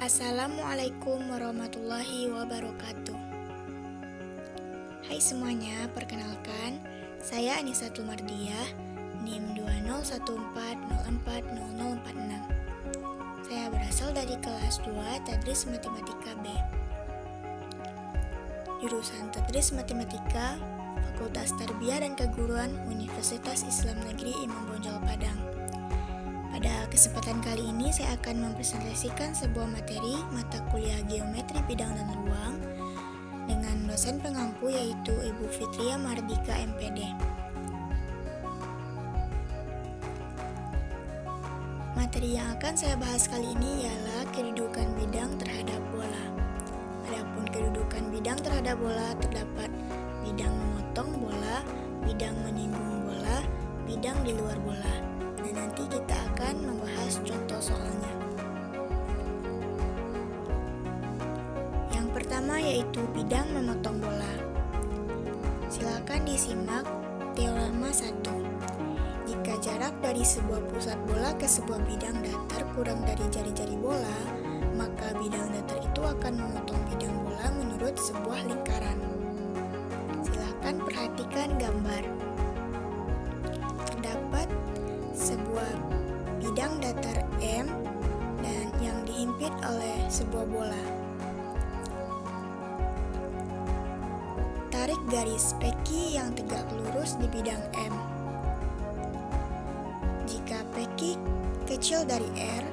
Assalamualaikum warahmatullahi wabarakatuh. Hai semuanya, perkenalkan saya Anisatul Mardiah, NIM 201404046. Saya berasal dari kelas 2 Tadris Matematika B. Jurusan Tadris Matematika, Fakultas Tarbiyah dan Keguruan Universitas Islam Negeri Imam Bonjol Padang. Pada kesempatan kali ini saya akan mempresentasikan sebuah materi mata kuliah geometri bidang dan ruang dengan dosen pengampu yaitu Ibu Fitria Mardika MPD. Materi yang akan saya bahas kali ini ialah kedudukan bidang terhadap bola. Adapun kedudukan bidang terhadap bola terdapat bidang memotong bola, bidang menyinggung bola, bidang di luar bola. Dan nanti kita akan membahas contoh soalnya. Yang pertama yaitu bidang memotong bola. Silakan disimak teorema 1. Jika jarak dari sebuah pusat bola ke sebuah bidang datar kurang dari jari-jari bola, maka bidang datar itu akan memotong bidang bola menurut sebuah lingkaran. Silakan perhatikan gambar. Terdapat sebuah bidang datar M dan yang dihimpit oleh sebuah bola. Tarik garis PQ yang tegak lurus di bidang M. Jika PQ kecil dari R,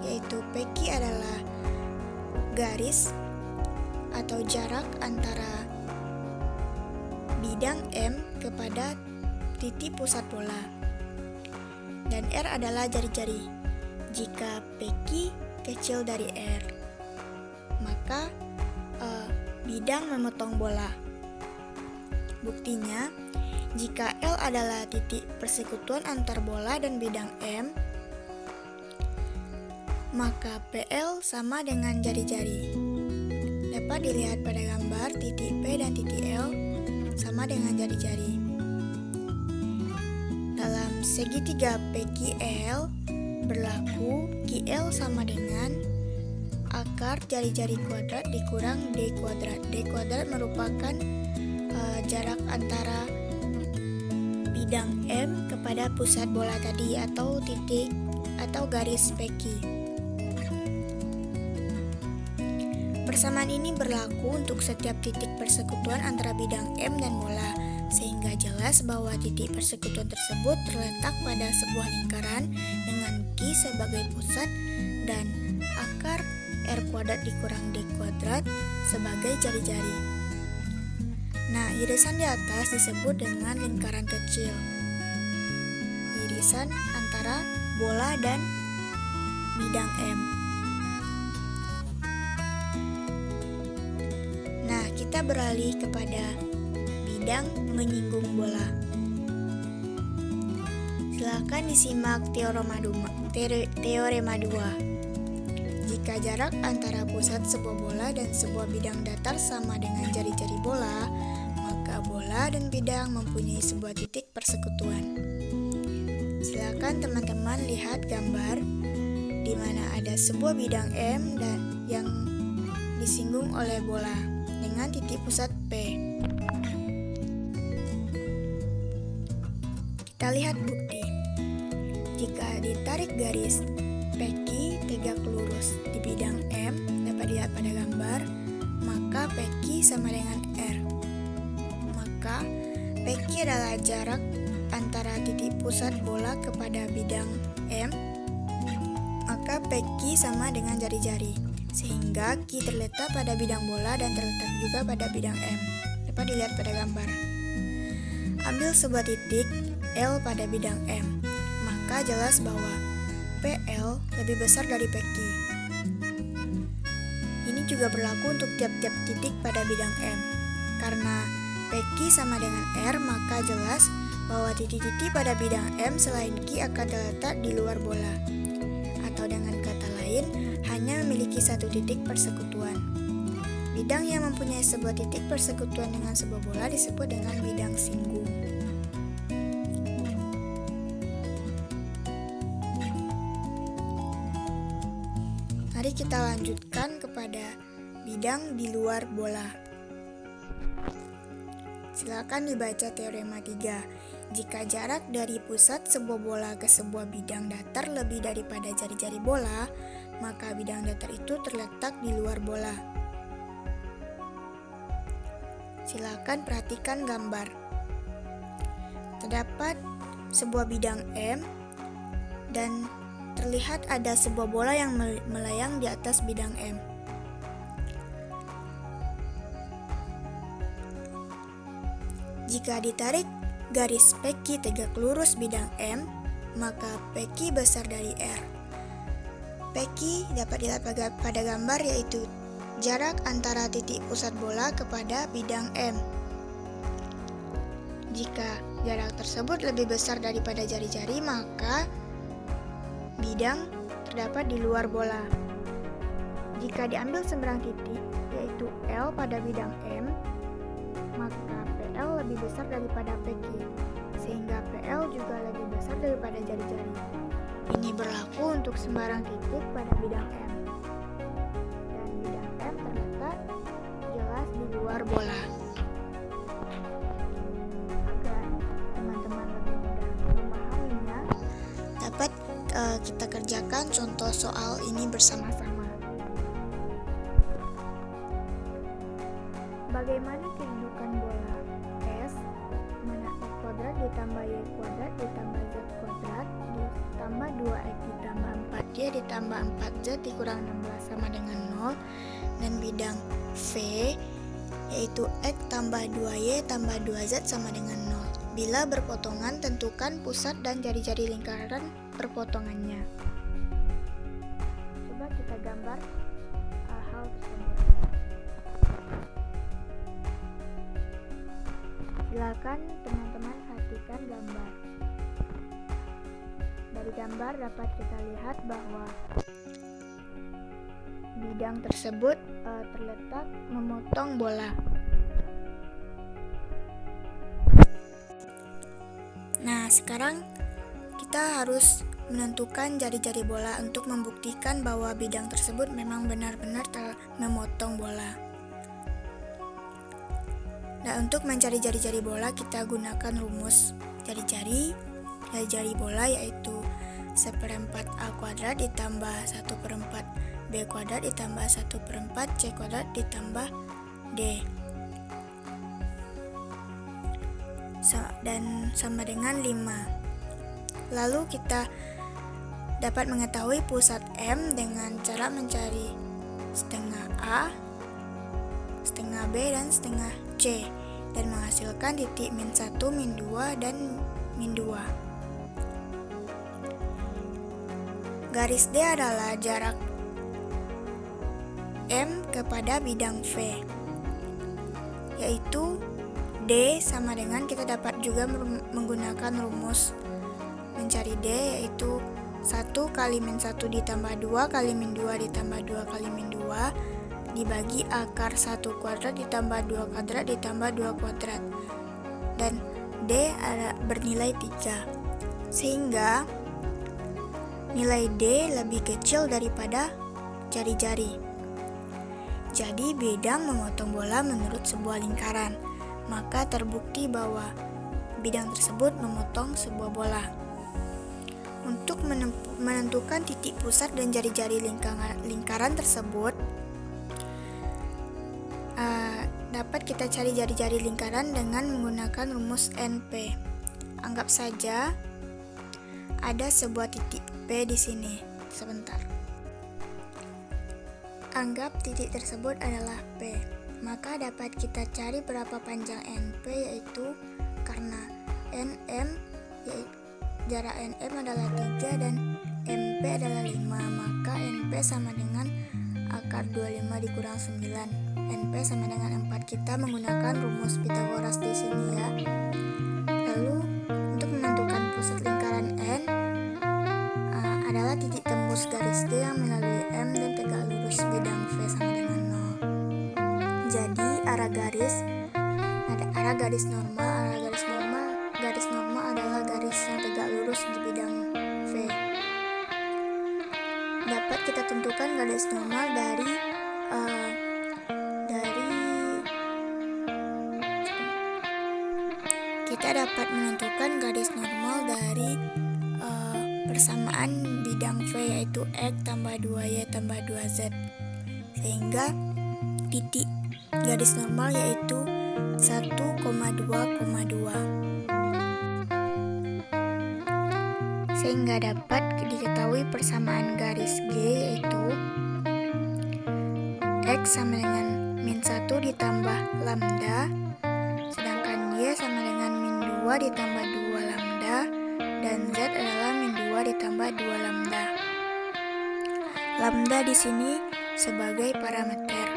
yaitu PQ adalah garis atau jarak antara bidang M kepada titik pusat bola, dan R adalah jari-jari. Jika PQ kecil dari R, maka bidang memotong bola. Buktinya, jika L adalah titik persekutuan antar bola dan bidang M, maka PL sama dengan jari-jari. Dapat dilihat pada gambar titik P dan titik L sama dengan jari-jari. Dalam segitiga PQL berlaku QL sama dengan akar jari-jari kuadrat dikurang D kuadrat. D kuadrat merupakan jarak antara bidang M kepada pusat bola tadi atau titik atau garis PQ. Persamaan ini berlaku untuk setiap titik persekutuan antara bidang M dan bola, sehingga jelas bahwa titik persekutuan tersebut terletak pada sebuah lingkaran dengan Q sebagai pusat dan akar R kuadrat dikurang D kuadrat sebagai jari-jari. Nah, irisan di atas disebut dengan lingkaran kecil. Irisan antara bola dan bidang M. Nah, kita beralih kepada bidang menyinggung bola. Silakan disimak teorema 2. Jika jarak antara pusat sebuah bola dan sebuah bidang datar sama dengan jari-jari bola, maka bola dan bidang mempunyai sebuah titik persekutuan. Silakan teman-teman lihat gambar di mana ada sebuah bidang M dan yang disinggung oleh bola dengan titik pusat P. Kita lihat bukti. Jika ditarik garis PQ tegak lurus di bidang M, dapat dilihat pada gambar, maka PQ sama dengan R. Maka PQ adalah jarak antara titik pusat bola kepada bidang M, maka PQ sama dengan jari-jari, sehingga Q terletak pada bidang bola dan terletak juga pada bidang M. Dapat dilihat pada gambar. Ambil sebuah titik L pada bidang M, maka jelas bahwa PL lebih besar dari PQ. Ini juga berlaku untuk tiap-tiap titik pada bidang M. Karena PQ sama dengan R, maka jelas bahwa titik-titik pada bidang M selain Q akan terletak di luar bola. Atau dengan kata lain, hanya memiliki satu titik persekutuan. Bidang yang mempunyai sebuah titik persekutuan dengan sebuah bola disebut dengan bidang singgung. Mari kita lanjutkan kepada bidang di luar bola. Silakan dibaca teorema 3. Jika jarak dari pusat sebuah bola ke sebuah bidang datar lebih daripada jari-jari bola, maka bidang datar itu terletak di luar bola. Silakan perhatikan gambar. Terdapat sebuah bidang M dan terlihat ada sebuah bola yang melayang di atas bidang M. Jika ditarik garis PQ tegak lurus bidang M, maka PQ besar dari R. PQ dapat dilihat pada gambar, yaitu jarak antara titik pusat bola kepada bidang M. Jika jarak tersebut lebih besar daripada jari-jari, maka bidang terdapat di luar bola. Jika diambil sembarang titik, yaitu L pada bidang M, maka PL lebih besar daripada PQ, sehingga PL juga lebih besar daripada jari-jari. Ini berlaku untuk sembarang titik pada bidang M. Dan bidang M terletak jelas di luar bola. Agar teman-teman lebih mudah memahaminya, dapat kita kerjakan contoh soal ini bersama-sama. Bagaimana kedudukan bola S mana X kuadrat ditambah Y kuadrat ditambah Z kuadrat ditambah 2X ditambah 4Y ditambah 4Z dikurang 16 sama dengan 0, dan bidang V yaitu X tambah 2Y tambah 2Z sama dengan 0. Bila berpotongan, tentukan pusat dan jari-jari lingkaran perpotongannya. Coba kita gambar hal tersebut. Silakan teman-teman perhatikan gambar. Dari gambar dapat kita lihat bahwa bidang tersebut terletak memotong bola. Nah, sekarang kita harus menentukan jari-jari bola untuk membuktikan bahwa bidang tersebut memang benar-benar memotong bola. Nah, untuk mencari jari-jari bola, kita gunakan rumus jari-jari bola, yaitu 1/4 A kuadrat ditambah 1/4 B kuadrat ditambah 1/4 C kuadrat ditambah D. Dan sama dengan 5. Lalu kita dapat mengetahui pusat M dengan cara mencari setengah A, setengah B, dan setengah C, dan menghasilkan titik -1, -2, dan -2. Garis D adalah jarak M kepada bidang V, yaitu D sama dengan, kita dapat juga menggunakan rumus mencari D, yaitu 1 kali -1 ditambah 2 kali -2 ditambah 2 kali -2 dibagi akar 1 kuadrat ditambah 2 kuadrat ditambah 2 kuadrat, dan D bernilai 3, sehingga nilai D lebih kecil daripada jari-jari. Jadi bidang memotong bola menurut sebuah lingkaran, maka terbukti bahwa bidang tersebut memotong sebuah bola. Untuk menentukan titik pusat dan jari-jari lingkaran tersebut, dapat kita cari jari-jari lingkaran dengan menggunakan rumus NP. Anggap saja ada sebuah titik P di sini. Sebentar. Anggap titik tersebut adalah P. Maka dapat kita cari berapa panjang NP, yaitu karena NM jarak NM adalah 3 dan MP adalah 5, maka NP sama dengan akar 25 dikurang 9. NP sama dengan 4. Kita menggunakan rumus Pythagoras di sini ya. Lalu untuk menentukan pusat lingkaran N adalah titik tembus garis D yang melalui M dan tegak lurus bidang V sama dengan 0. Jadi arah garis normal adalah garis yang tegak lurus di bidang V. Dapat kita tentukan garis normal dari persamaan bidang V, yaitu X tambah 2Y tambah 2Z, sehingga titik garis normal yaitu 1,2,2, sehingga dapat diketahui persamaan garis G yaitu X sama dengan min 1 ditambah lambda, sedangkan Y sama dengan min 2 ditambah 2 lambda, dan Z adalah min 2 ditambah 2 lambda. Lambda di sini sebagai parameter.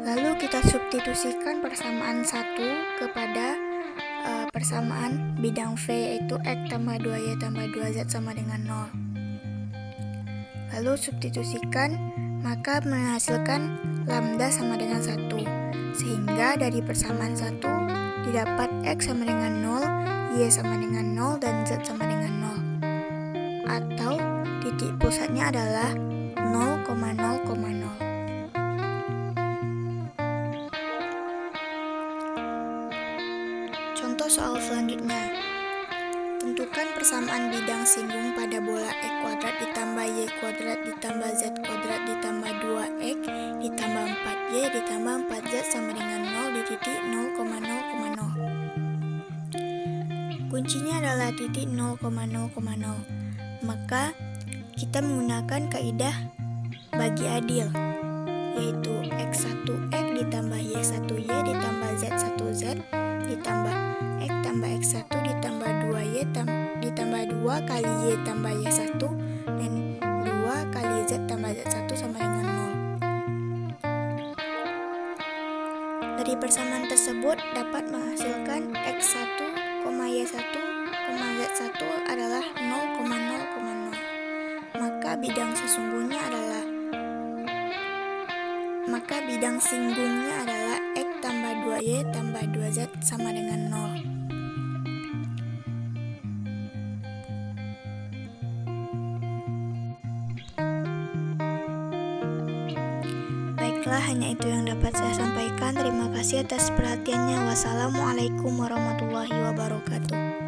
Lalu kita substitusikan persamaan 1 kepada persamaan bidang V, yaitu X tambah 2Y tambah 2Z sama dengan 0. Lalu substitusikan, maka menghasilkan lambda sama dengan 1, sehingga dari persamaan 1 didapat X sama dengan 0, Y sama dengan 0, dan Z sama dengan 0. Atau titik pusatnya adalah 0,0,0. Contoh soal selanjutnya. Tentukan persamaan bidang singgung pada bola X kuadrat ditambah Y kuadrat ditambah Z kuadrat ditambah 2X ditambah 4Y ditambah 4Z sama dengan 0 di titik 0,0,0. Kuncinya adalah titik 0,0,0. Maka kita menggunakan kaidah bagi adil, yaitu X1X ditambah Y1Y ditambah Z1Z ditambah X tambah X1 ditambah 2Y ditambah 2 kali Y tambah Y1 dan 2 kali Z tambah Z1 sama dengan 0. Dari persamaan tersebut dapat menghasilkan X1, Y1, Z1 adalah 0,0,0. Maka bidang singgungnya adalah X tambah 2Y tambah 2Z sama dengan 0. Baiklah, hanya itu yang dapat saya sampaikan. Terima kasih atas perhatiannya. Wassalamualaikum warahmatullahi wabarakatuh.